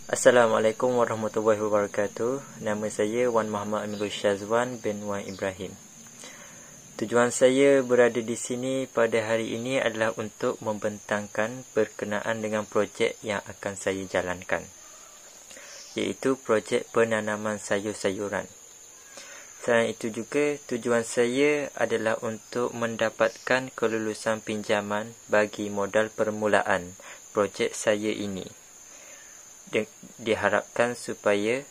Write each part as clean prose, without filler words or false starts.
Assalamualaikum warahmatullahi wabarakatuh. Nama saya Wan Muhammad Amirul Syazwan bin Wan Ibrahim. Tujuan saya berada di sini pada hari ini adalah untuk membentangkan berkenaan dengan projek yang akan saya jalankan, iaitu projek penanaman sayur-sayuran. Selain itu juga, tujuan saya adalah untuk mendapatkan kelulusan pinjaman bagi modal permulaan projek saya ini. Diharapkan supaya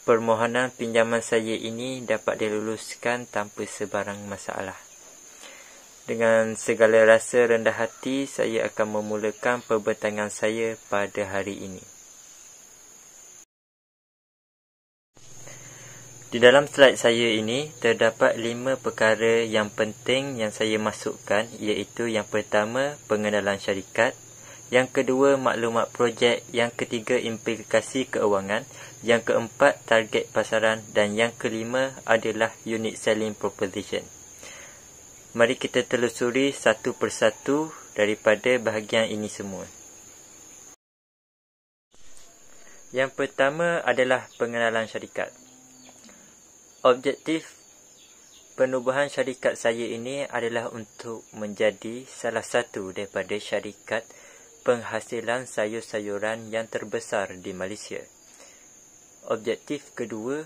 permohonan pinjaman saya ini dapat diluluskan tanpa sebarang masalah. Dengan segala rasa rendah hati, saya akan memulakan pembentangan saya pada hari ini. Di dalam slide saya ini, terdapat 5 perkara yang penting yang saya masukkan, iaitu yang pertama, pengenalan syarikat. Yang kedua, maklumat projek. Yang ketiga, implikasi keuangan. Yang keempat, target pasaran. Dan yang kelima adalah unique selling proposition. Mari kita telusuri satu persatu daripada bahagian ini semua. Yang pertama adalah pengenalan syarikat. Objektif penubuhan syarikat saya ini adalah untuk menjadi salah satu daripada syarikat penghasilan sayur-sayuran yang terbesar di Malaysia. Objektif kedua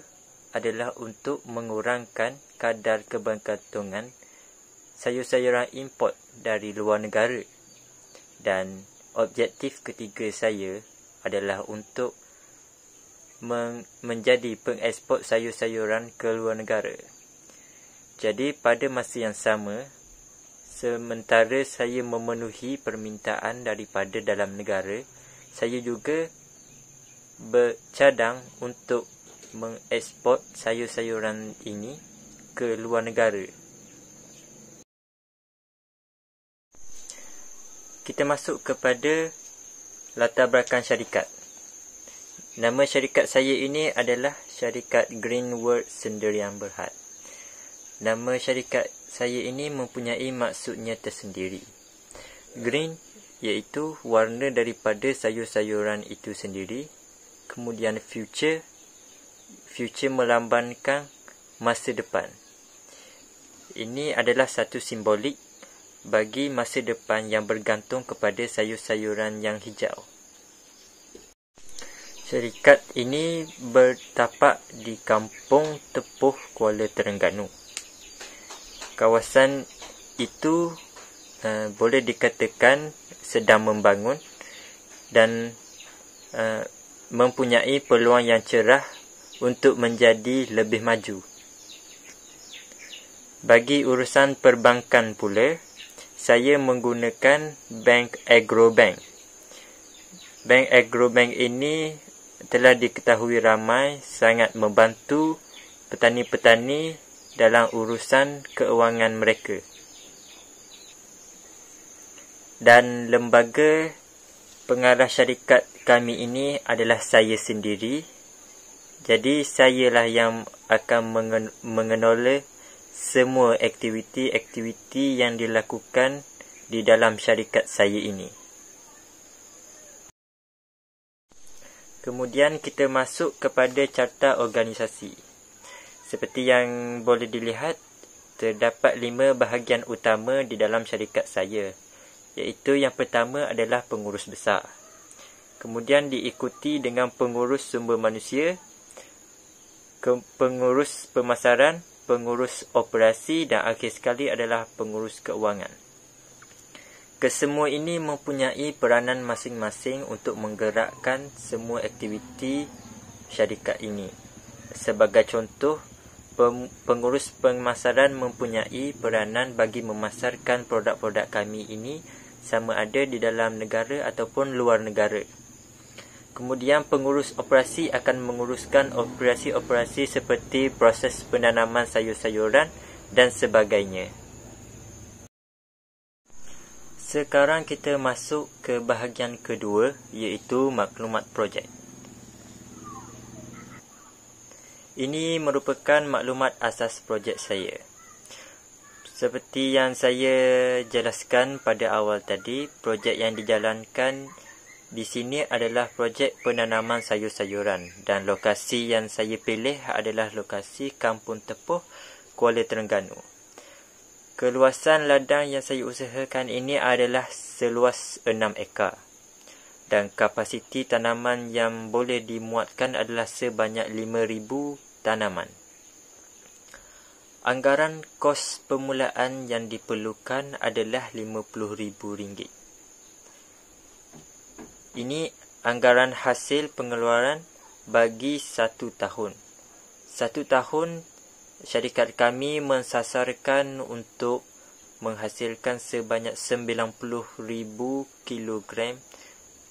adalah untuk mengurangkan kadar kebergantungan sayur-sayuran import dari luar negara. Dan objektif ketiga saya adalah untuk menjadi pengeksport sayur-sayuran ke luar negara. Jadi pada masa yang sama, sementara saya memenuhi permintaan daripada dalam negara, saya juga bercadang untuk mengeksport sayur-sayuran ini ke luar negara. Kita masuk kepada latar belakang syarikat. Nama syarikat saya ini adalah syarikat Greenworld Sendirian Berhad. Nama syarikat saya ini mempunyai maksudnya tersendiri. Green iaitu warna daripada sayur-sayuran itu sendiri. Kemudian future melambangkan masa depan. Ini adalah satu simbolik bagi masa depan yang bergantung kepada sayur-sayuran yang hijau. Syarikat ini bertapak di Kampung Tepuh, Kuala Terengganu. Kawasan itu boleh dikatakan sedang membangun dan mempunyai peluang yang cerah untuk menjadi lebih maju. Bagi urusan perbankan pula, saya menggunakan Bank Agrobank. Bank Agrobank ini telah diketahui ramai sangat membantu petani-petani dalam urusan keuangan mereka. Dan lembaga pengarah syarikat kami ini adalah saya sendiri. Jadi sayalah yang akan mengelola semua aktiviti-aktiviti yang dilakukan di dalam syarikat saya ini. Kemudian kita masuk kepada carta organisasi. Seperti yang boleh dilihat, terdapat 5 bahagian utama di dalam syarikat saya, iaitu yang pertama adalah pengurus besar. Kemudian diikuti dengan pengurus sumber manusia, pengurus pemasaran, pengurus operasi dan akhir sekali adalah pengurus keuangan. Kesemua ini mempunyai peranan masing-masing untuk menggerakkan semua aktiviti syarikat ini. Sebagai contoh, pengurus pemasaran mempunyai peranan bagi memasarkan produk-produk kami ini sama ada di dalam negara ataupun luar negara. Kemudian pengurus operasi akan menguruskan operasi-operasi seperti proses penanaman sayur-sayuran dan sebagainya. Sekarang kita masuk ke bahagian kedua, iaitu maklumat projek. Ini merupakan maklumat asas projek saya. Seperti yang saya jelaskan pada awal tadi, projek yang dijalankan di sini adalah projek penanaman sayur-sayuran dan lokasi yang saya pilih adalah lokasi Kampung Tepuh, Kuala Terengganu. Keluasan ladang yang saya usahakan ini adalah seluas 6 ekar dan kapasiti tanaman yang boleh dimuatkan adalah sebanyak 5,000 tanaman. Anggaran kos permulaan yang diperlukan adalah RM50,000. Ini anggaran hasil pengeluaran bagi 1 tahun. 1 tahun, syarikat kami mensasarkan untuk menghasilkan sebanyak 90,000 kilogram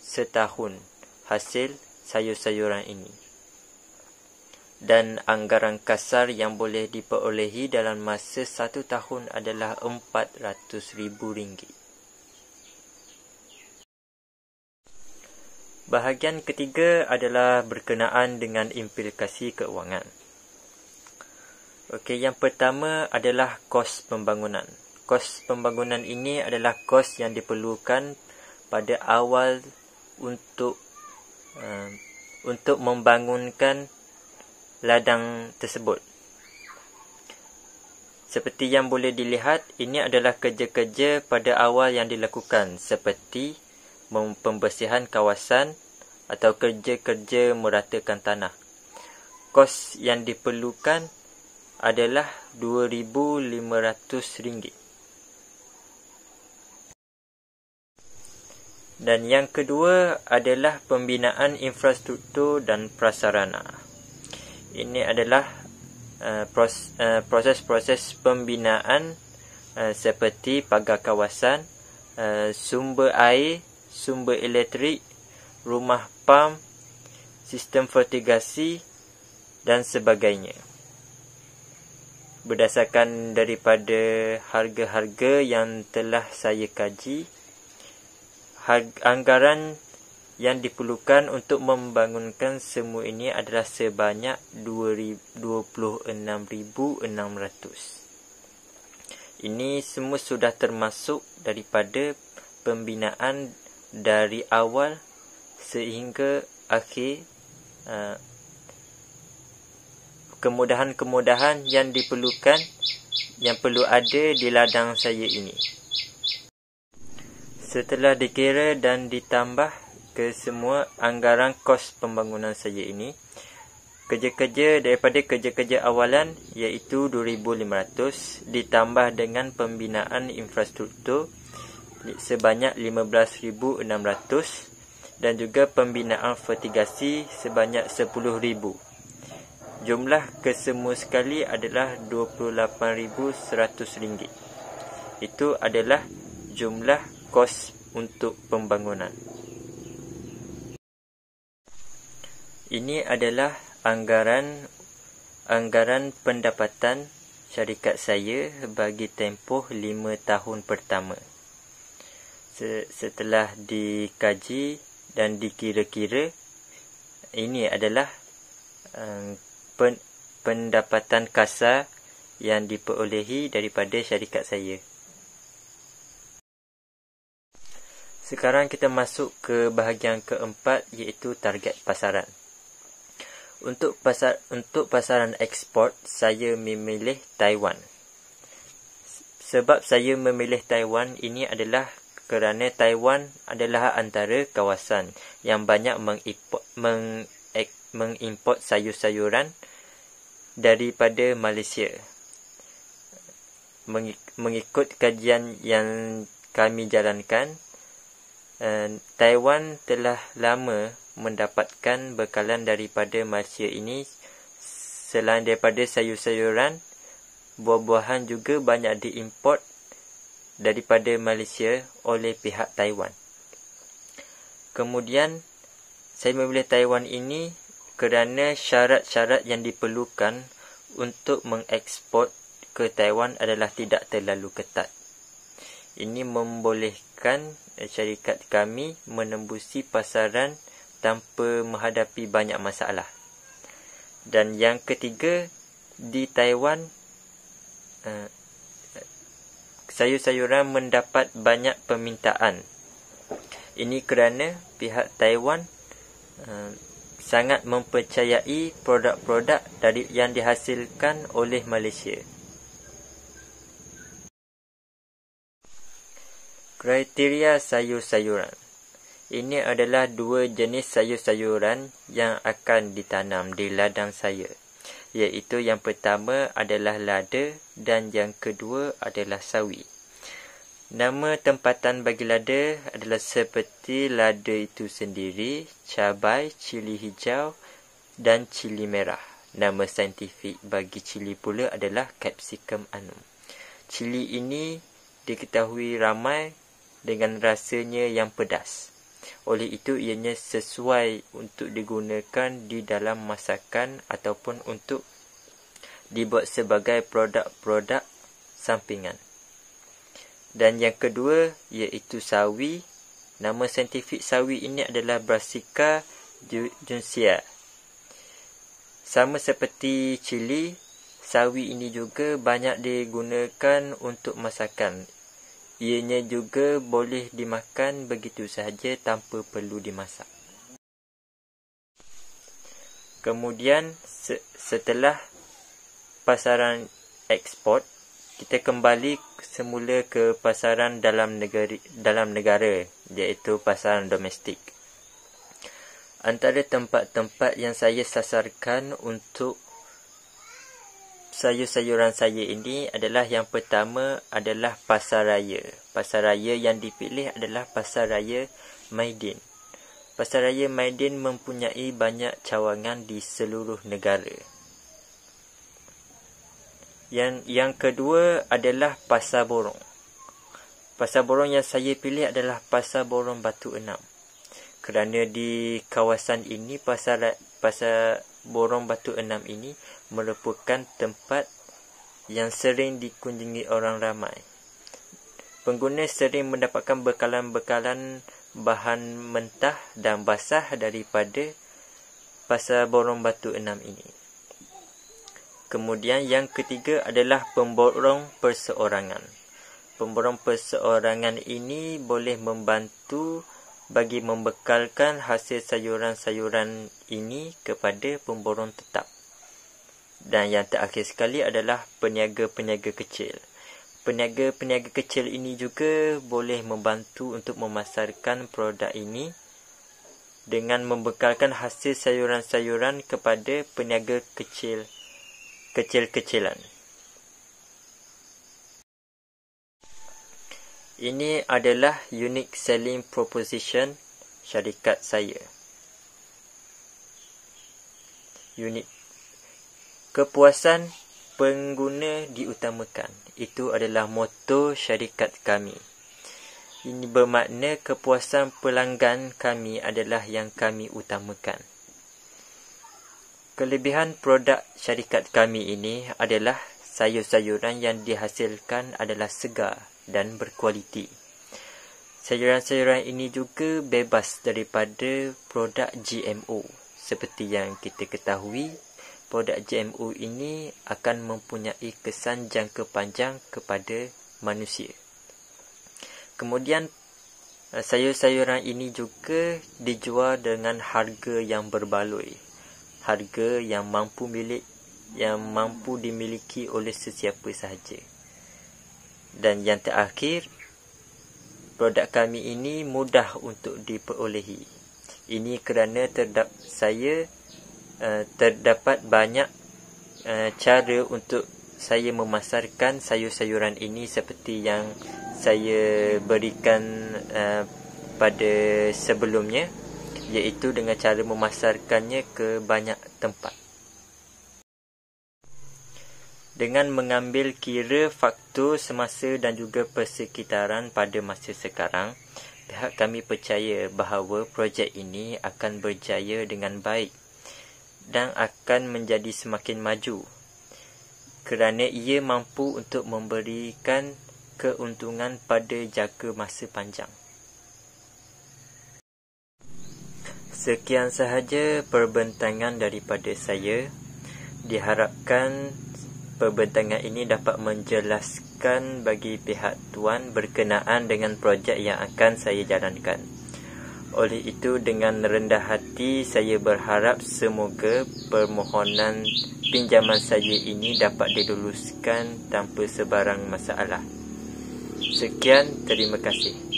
setahun hasil sayur-sayuran ini. Dan anggaran kasar yang boleh diperolehi dalam masa 1 tahun adalah RM400,000. Bahagian ketiga adalah berkenaan dengan implikasi keuangan. Okey, yang pertama adalah kos pembangunan. Kos pembangunan ini adalah kos yang diperlukan pada awal untuk membangunkan ladang tersebut. Seperti yang boleh dilihat, ini adalah kerja-kerja pada awal yang dilakukan seperti pembersihan kawasan atau kerja-kerja meratakan tanah. Kos yang diperlukan adalah RM2,500. Dan yang kedua adalah pembinaan infrastruktur dan prasarana. Ini adalah proses-proses pembinaan seperti pagar kawasan, sumber air, sumber elektrik, rumah pam, sistem fertigasi dan sebagainya. Berdasarkan daripada harga-harga yang telah saya kaji, anggaran yang diperlukan untuk membangunkan semua ini adalah sebanyak RM26,600. Ini semua sudah termasuk daripada pembinaan dari awal sehingga akhir, kemudahan-kemudahan yang diperlukan, yang perlu ada di ladang saya ini. Setelah dikira dan ditambah ke semua anggaran kos pembangunan saya ini, daripada kerja-kerja awalan iaitu RM2,500 ditambah dengan pembinaan infrastruktur sebanyak RM15,600 dan juga pembinaan fertigasi sebanyak RM10,000. Jumlah kesemua sekali adalah RM28,100. Itu adalah jumlah kos untuk pembangunan. Ini adalah anggaran pendapatan syarikat saya bagi tempoh 5 tahun pertama. Setelah dikaji dan dikira-kira, ini adalah pendapatan kasar yang diperolehi daripada syarikat saya. Sekarang kita masuk ke bahagian keempat, iaitu target pasaran. Untuk pasaran ekspor, saya memilih Taiwan. Sebab saya memilih Taiwan ini adalah kerana Taiwan adalah antara kawasan yang banyak mengimport sayur-sayuran daripada Malaysia. Mengikut kajian yang kami jalankan, Taiwan telah lama mendapatkan bekalan daripada Malaysia ini. Selain daripada sayur-sayuran, buah-buahan juga banyak diimport daripada Malaysia oleh pihak Taiwan. Kemudian saya memilih Taiwan ini kerana syarat-syarat yang diperlukan untuk mengeksport ke Taiwan adalah tidak terlalu ketat. Ini membolehkan syarikat kami menembusi pasaran tanpa menghadapi banyak masalah. Dan yang ketiga, di Taiwan sayur-sayuran mendapat banyak permintaan Ini kerana pihak Taiwan sangat mempercayai produk-produk yang dihasilkan oleh Malaysia. Kriteria sayur-sayuran. Ini adalah dua jenis sayur-sayuran yang akan ditanam di ladang saya, iaitu yang pertama adalah lada dan yang kedua adalah sawi. Nama tempatan bagi lada adalah seperti lada itu sendiri, cabai, cili hijau dan cili merah. Nama saintifik bagi cili pula adalah Capsicum annum. Cili ini diketahui ramai dengan rasanya yang pedas. Oleh itu, ianya sesuai untuk digunakan di dalam masakan ataupun untuk dibuat sebagai produk-produk sampingan. Dan yang kedua, iaitu sawi. Nama saintifik sawi ini adalah Brassica juncea. Sama seperti cili, sawi ini juga banyak digunakan untuk masakan. Ianya juga boleh dimakan begitu sahaja tanpa perlu dimasak. Kemudian setelah pasaran ekspor, kita kembali semula ke pasaran dalam negara, iaitu pasaran domestik. Antara tempat-tempat yang saya sasarkan untuk sayur-sayuran saya ini adalah yang pertama adalah pasar raya. Pasar raya yang dipilih adalah pasar raya Maidin. Pasar raya Maidin mempunyai banyak cawangan di seluruh negara. Yang kedua adalah Pasar Borong. Pasar Borong yang saya pilih adalah Pasar Borong Batu Enam. Kerana di kawasan ini, Pasar Borong Batu Enam ini merupakan tempat yang sering dikunjungi orang ramai. Pengguna sering mendapatkan bekalan-bekalan bahan mentah dan basah daripada Pasar Borong Batu Enam ini. Kemudian yang ketiga adalah pemborong perseorangan. Pemborong perseorangan ini boleh membantu bagi membekalkan hasil sayuran-sayuran ini kepada pemborong tetap. Dan yang terakhir sekali adalah peniaga-peniaga kecil. Peniaga-peniaga kecil ini juga boleh membantu untuk memasarkan produk ini dengan membekalkan hasil sayuran-sayuran kepada peniaga kecil-kecilan. Ini adalah unique selling proposition syarikat saya. Unik. Kepuasan pengguna diutamakan. Itu adalah moto syarikat kami. Ini bermakna kepuasan pelanggan kami adalah yang kami utamakan. Kelebihan produk syarikat kami ini adalah sayur-sayuran yang dihasilkan adalah segar dan berkualiti. Sayuran-sayuran ini juga bebas daripada produk GMO. Seperti yang kita ketahui, produk GMO ini akan mempunyai kesan jangka panjang kepada manusia. Kemudian, sayur-sayuran ini juga dijual dengan harga yang berbaloi. Harga yang mampu dimiliki oleh sesiapa sahaja. Dan yang terakhir, produk kami ini mudah untuk diperolehi. Ini kerana terdapat banyak cara untuk saya memasarkan sayur-sayuran ini seperti yang saya berikan pada sebelumnya, iaitu dengan cara memasarkannya ke banyak tempat. Dengan mengambil kira faktor semasa dan juga persekitaran pada masa sekarang, pihak kami percaya bahawa projek ini akan berjaya dengan baik dan akan menjadi semakin maju kerana ia mampu untuk memberikan keuntungan pada jangka masa panjang. Sekian sahaja perbentangan daripada saya. Diharapkan perbentangan ini dapat menjelaskan bagi pihak tuan berkenaan dengan projek yang akan saya jalankan. Oleh itu, dengan rendah hati saya berharap semoga permohonan pinjaman saya ini dapat diluluskan tanpa sebarang masalah. Sekian, terima kasih.